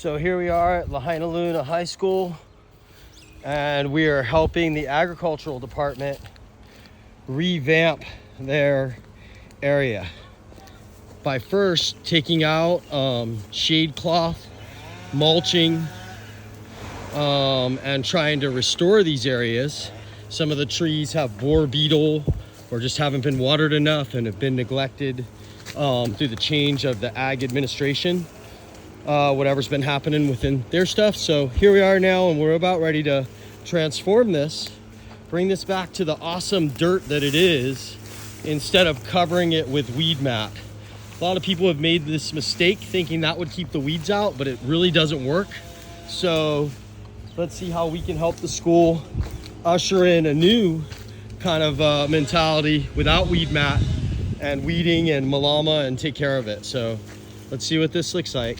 So here we are at Lahaina High School, and we are helping the agricultural department revamp their area by first taking out shade cloth, mulching, and trying to restore these areas. Some of the trees have borer beetle or just haven't been watered enough and have been neglected through the change of the ag administration, whatever's been happening within their stuff. So here we are now, and we're about ready to transform this, bring this back to the awesome dirt that it is, instead of covering it with weed mat. A lot of people have made this mistake thinking that would keep the weeds out, but it really doesn't work. So let's see how we can help the school usher in a new kind of mentality without weed mat and weeding and malama and take care of it. So let's see what this looks like.